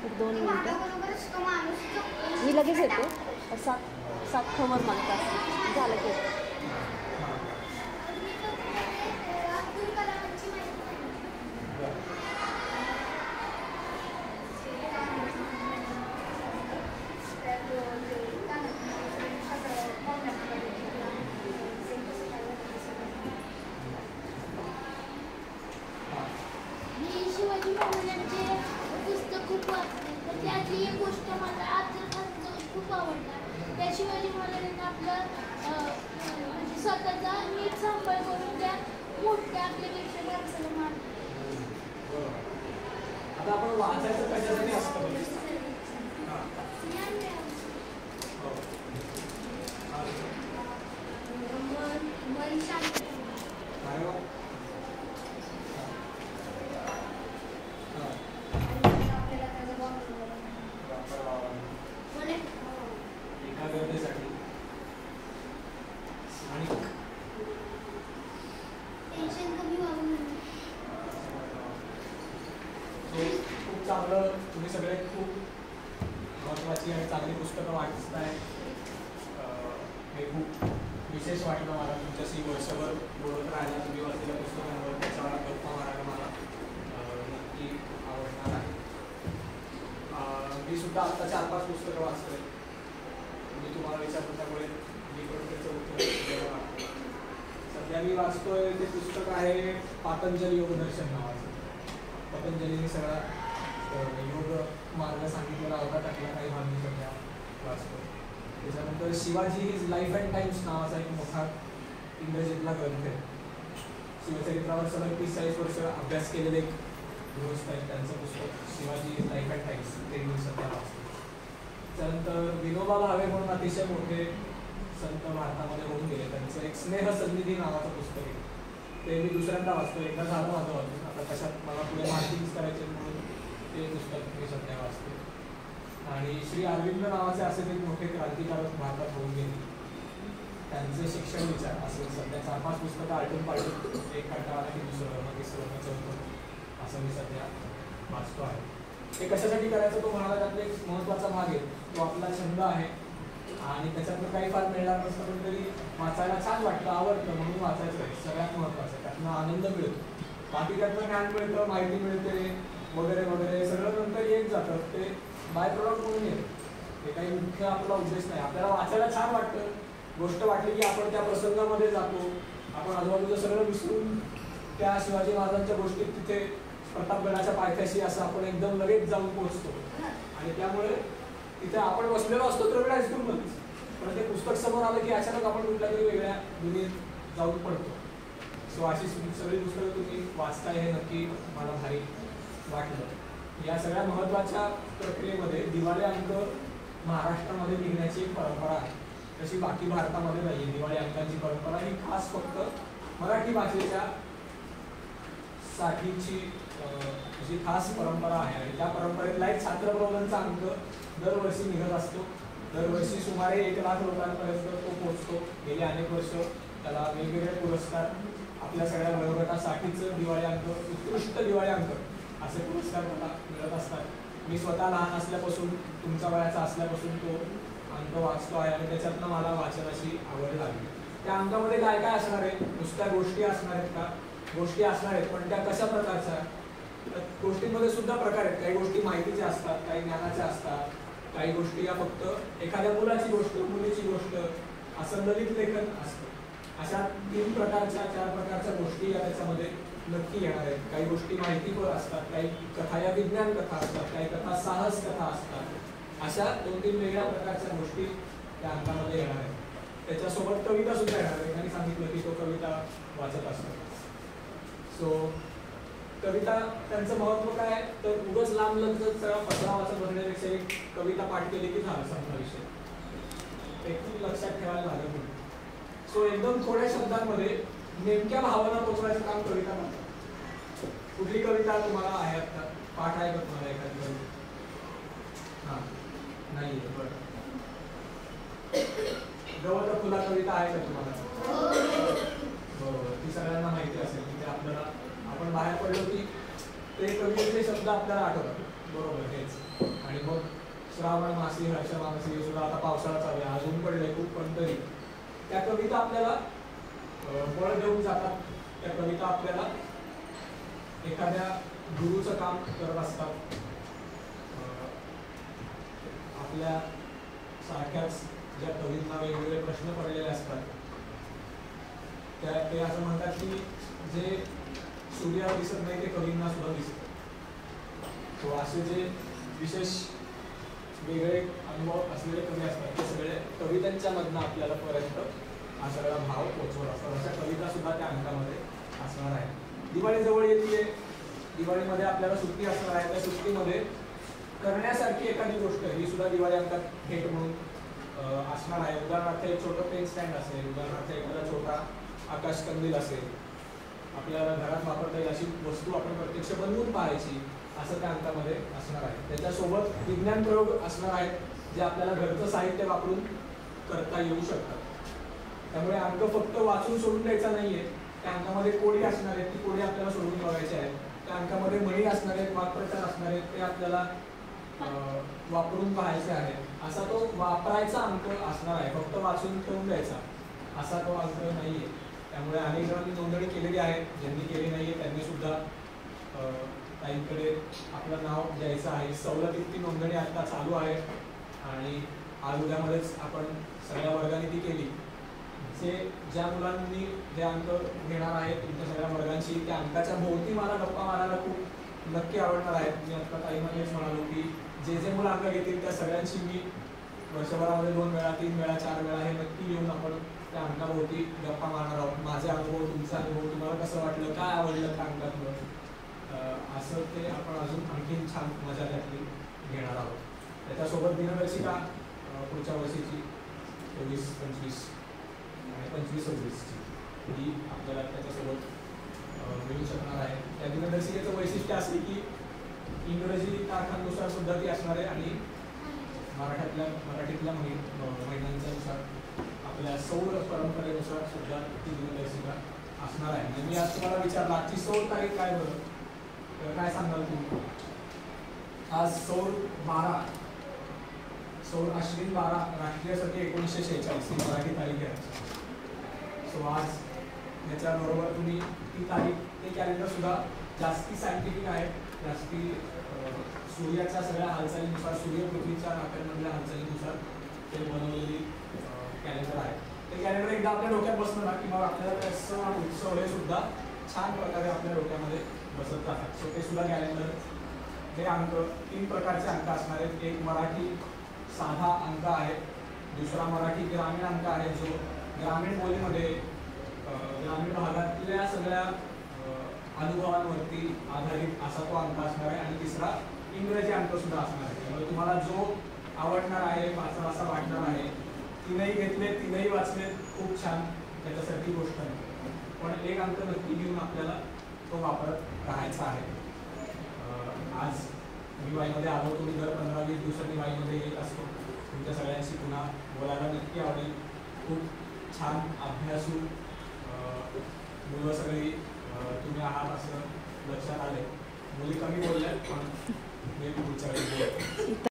एक 2 मिनटं मी लगेच येते. 7 खबर मागतात झालं की शिवाजी महाराजांचे पुस्तक खूप वाचले तर त्यातली एक गोष्ट मला अफजल खूप आवडला. त्या शिवाजी महाराजांनी आपलं म्हणजे स्वतःचा नीट सांभाळ करून त्या मोठ्या आपल्यापेक्षा माणसाला मारले. आता आपण वाचायचं कशासाठी असतं? मन शांत एकाग्रतेसाठी आणि टेन्शन कमी व्हावं. खूप चांगलं. तुम्ही सगळे खूप महत्त्वाची आणि चांगली पुस्तकं वाचताय. हे खूप विशेष वाटलं मला तुमच्याशी वर्षभर बोलत राहायला. तुम्ही वाचलेल्या पुस्तकांवर त्याच्यावर गप्पा मारायला मला नक्की आवडणार आहे. मी सुद्धा आत्ता 4-5 पुस्तकं वाचतोय. मी तुम्हाला विचारतो त्यामुळे मी पण त्याचं उत्तर सध्या मी वाचतोय ते पुस्तक आहे पातंजली योगदर्शन नावाचं. पतंजलीने सगळा योग मार्ग सांगितलेला होता त्यातला काही भाग मी सध्या वाचतो. त्याच्यानंतर Shivaji his life and times नावाचा एक मोठा इंग्रजीतला ग्रंथ आहे. शिवचरित्रावर सलग 30-40 वर्ष अभ्यास केलेले एक गृहस्थ आहेत. त्यांचं पुस्तक Shivaji his life and times ते मी सध्या वाचतो. त्यानंतर विनोबा भावे म्हणून अतिशय मोठे संत भारतामध्ये होऊन गेले. त्यांचं एक स्नेह सन्निधी नावाचं पुस्तक आहे. ते मी दुसऱ्यांदा वाचतो. एकदा झालं माझं वाचून. आता कशात मला पुढे मार्किंग्स करायचे म्हणून ते पुस्तक मी सध्या वाचतो. आणि श्री अरविंद नावाचे असे एक मोठे क्रांतिकारक भारतात होऊन गेले. त्यांचे शिक्षण विचार असं सध्या 4-5 पुस्तकं आलटून पालटून एक कंटाळा की दुसरं मग तिसरं मग चौथं असं मी सध्या वाचतो आहे. हे कशासाठी करायचं तो म्हणाला त्यातला एक महत्त्वाचा भाग आहे. तो आपला छंद आहे आणि त्याच्यातनं काही फार मिळणार नसतं पण तरी वाचायला छान वाटतं, आवडतं म्हणून वाचायचं आहे. सगळ्यात महत्त्वाचं त्यातनं आनंद मिळतो. बाकी त्यातनं ज्ञान मिळतं, माहिती मिळते वगैरे वगैरे सगळं नंतर येत जातं. ते बाय प्रोडक्ट म्हणून येतं. हे काही मुख्य आपला उद्देश नाही. आपल्याला वाचायला छान वाटतं. गोष्ट वाटली की आपण त्या प्रसंगामध्ये जातो. आपण आजूबाजूचं सगळं विसरून त्या शिवाजी महाराजांच्या गोष्टीत तिथे प्रतापगडाच्या पायथ्याशी असं आपण एकदम लगेच जाऊन पोहोचतो. आणि त्यामुळे तिथे आपण बसलेलो असतो द्रविड हायस्कूलमध्येच पण ते पुस्तक समोर आलं की अचानक आपण कुठल्या तरी वेगळ्या दुनियेत जाऊन पडतो. सो अशी सगळी पुस्तकं तुम्ही वाचताय हे नक्की मला भारी वाटलं. या सगळ्या महत्त्वाच्या प्रक्रियेमध्ये दिवाळी अंक महाराष्ट्रामध्ये निघण्याची एक परंपरा आहे. तशी बाकी भारतामध्ये नाही. दिवाळी अंकांची परंपरा ही खास फक्त मराठी भाषेच्या साठीची अशी खास परंपरा आहे. आणि त्या परंपरेतला एक छात्र प्रबोधनचा अंक दरवर्षी निघत असतो. दरवर्षी सुमारे 1 लाख लोकांपर्यंत तो पोहोचतो. गेले अनेक वर्ष त्याला वेगवेगळे पुरस्कार आपल्या सगळ्या वयोगटासाठीचं दिवाळी अंक, उत्कृष्ट दिवाळी अंक असे पुरस्कार मला मिळत असतात. मी स्वतः लहान असल्यापासून तुमच्या वयाचा असल्यापासून तो अंक वाचतो आहे आणि त्याच्यातनं मला वाचनाची आवड लागली. त्या अंकामध्ये काय काय असणार आहे? नुसत्या गोष्टी असणार आहेत का? गोष्टी असणार आहेत पण त्या कशा प्रकारच्या? गोष्टींमध्ये सुद्धा प्रकार आहेत. काही गोष्टी माहितीच्या असतात, काही ज्ञानाच्या असतात, काही गोष्टी या फक्त एखाद्या मुलाची गोष्ट, मुलीची गोष्ट असं ललित लेखन असतं. अशा 3 प्रकारच्या 4 प्रकारच्या गोष्टी या त्याच्यामध्ये नक्की येणार आहेत. काही गोष्टी माहितीपर असतात, काही कथा या विज्ञान कथा असतात, काही कथा साहस कथा असतात. अशा 2-3 वेगळ्या प्रकारच्या गोष्टी त्या अंकामध्ये येणार आहेत. त्याच्यासोबत कविता सुद्धा येणार आहे. त्यांनी सांगितलं की तो कविता वाचत असतो. सो कविता त्यांचं महत्त्व काय आहे तर उगाच लांब लचक सगळा पसरा वाचत बसण्यापेक्षा एक कविता पाठ केली की झालं संपला विषय. ते खूप लक्षात ठेवायला लागत नाही. सो एकदम थोड्या शब्दांमध्ये नेमक्या भावना पोचवायचं काम कविता करतात. कुठली कविता तुम्हाला आहे आता पाठ आहे का तुम्हाला एखादी कविता? हां नाही बरं. गवत फुला कविता आहे का तुम्हाला? बरोबर. ती सगळ्यांना माहिती असेल की ते आपल्याला आपण बाहेर पडलो की ते कवितेचे शब्द आपल्याला आठवतात. बरोबर हेच. श्रावण मासी हर्ष मानसी सुद्धा आता पावसाळा चालू आहे, अजून पडले खूप, पण तरी त्या कविता आपल्याला बळ देऊन जातात. त्या कविता आपल्याला एखाद्या गुरुचं काम करत असतात. आपल्या सारख्याच ज्या कवींना वेगवेगळे प्रश्न पडलेले असतात, ते असं म्हणतात की जे सूर्याला दिसत नाही ते कवींना सुद्धा दिसतं. तो असे जे विशेष वेगळे अनुभव असलेले कवी असतात ते सगळे कवितांच्या मधनं आपल्याला पर्यंत हा सगळा भाव पोहोचवत असतात. अशा कविता सुद्धा त्या अंकामध्ये असणार आहे. दिवाळी जवळ येते, दिवाळीमध्ये आपल्याला सुट्टी असणार आहे. त्या सुट्टीमध्ये करण्यासारखी एखादी गोष्ट ही सुद्धा दिवाळी अंकात भेट म्हणून असणार आहे. उदाहरणार्थ एक छोटं पेन स्टँड असेल, उदाहरणार्थ एखादा छोटा आकाशकंदील असेल, आपल्याला घरात वापरता येईल अशी वस्तू आपण प्रत्यक्ष बनवून पाहायची, असं त्या अंकामध्ये असणार आहे. त्याच्यासोबत विज्ञान प्रयोग असणार आहेत, जे आपल्याला घरचं साहित्य वापरून करता येऊ शकतात. त्यामुळे अंक फक्त वाचून सोडून द्यायचा नाहीये. त्या अंकामध्ये कोडी असणार आहेत, ती कोडी आपल्याला सोडून बघायची आहे. त्या अंकामध्ये म्हणी असणार आहेत, वाक्प्रचार असणार आहेत, ते आपल्याला वापरून पाहायचे आहे. असा तो वापरायचा अंक असणार आहे, फक्त वाचून ठेवून द्यायचा असा तो अंक नाहीये. त्यामुळे अनेक जणांनी नोंदणी केलेली आहे, ज्यांनी केली नाहीये त्यांनी सुद्धा ताईंकडे आपलं नाव द्यायचं आहे. सवलतीची नोंदणी आता चालू आहे आणि आज उद्यामध्येच आपण सगळ्या वर्गाने ती केली. जे ज्या मुलांनी जे अंक घेणार आहेत तुमच्या सगळ्या वर्गांची, त्या अंकाच्या भोवती मला गप्पा मारायला खूप नक्की आवडणार आहेत. मी आता ताईमध्येच म्हणालो की जे मुलं अंक घेतील त्या सगळ्यांची मी वर्षभरामध्ये 2 वेळा 3 वेळा 4 वेळा हे नक्की येऊन आपण त्या अंकाभोवती गप्पा मारणार आहोत. माझे अनुभव, तुमचा अनुभव, तुम्हाला कसं वाटलं, काय आवडलं त्या अंकातलं, असं ते आपण अजून आणखीन छान मजा त्यातली घेणार आहोत. त्याच्यासोबत दिनदर्शिका पुढच्या वर्षीची 24-25 आणि 25-26ची ही आपल्याला त्याच्यासोबत मिळू शकणार आहे. त्या दिनदर्शिकेचं वैशिष्ट्य असे की इंग्रजी तारखांनुसार सुद्धा ती असणार आहे आणि मराठीतल्या महिन्यांच्यानुसार आपल्या सौर परंपरेनुसार सुद्धा ती दिनदर्शिका असणार आहे. म्हणजे मी आज तुम्हाला विचारलं आजची सौर तारीख काय बरं, तर काय सांगाल तुम्ही? आज सौर 12 सौर अश्विन 12 राष्ट्रीय सती 1946 ही मराठी तारीख आहे. सो आज याच्याबरोबर तुम्ही ती तारीख, ते कॅलेंडर सुद्धा जास्ती सायंटिफिक आहे, जास्ती सूर्याच्या सगळ्या हालचालीनुसार, सूर्य पृथ्वीच्या नात्यांमधल्या हालचालीनुसार ते बनवलेली कॅलेंडर आहे. ते कॅलेंडर एकदा आपल्या डोक्यात बसलं ना की मग आपल्याला त्या सण आणि उत्सव हे सुद्धा छान प्रकारे आपल्या डोक्यामध्ये बसत जातात. सो ते सुद्धा कॅलेंडर, हे अंक 3 प्रकारचे अंक असणार आहेत. एक मराठी साधा अंक आहे, दुसरा मराठी ग्रामीण अंक आहे जो ग्रामीण बोलीमध्ये ग्रामीण भागातल्या सगळ्या अनुभवांवरती आधारित असा तो अंक असणार आहे, आणि तिसरा इंग्रजी अंक सुद्धा असणार आहे. त्यामुळे तुम्हाला जो आवडणार आहे, वाचावासा वाटणार आहे, 3ही घेतले, 3ही वाचले, खूप छान, त्याच्यासाठी गोष्ट नाही. पण एक अंक नक्की घेऊन आपल्याला तो वापरत राहायचा आहे. आज मी वाईमध्ये आलो, तुम्ही दर 15-20 दिवसांनी वाईमध्ये येत असतो. तुमच्या सगळ्यांशी पुन्हा बोलायला नक्की आवडेल. खूप छान अभ्यासू मुलं सगळी तुम्ही आहात असं लक्षात आले. मुली कमी बोलल्या, पण मी पुढच्या वेळी बोलतो.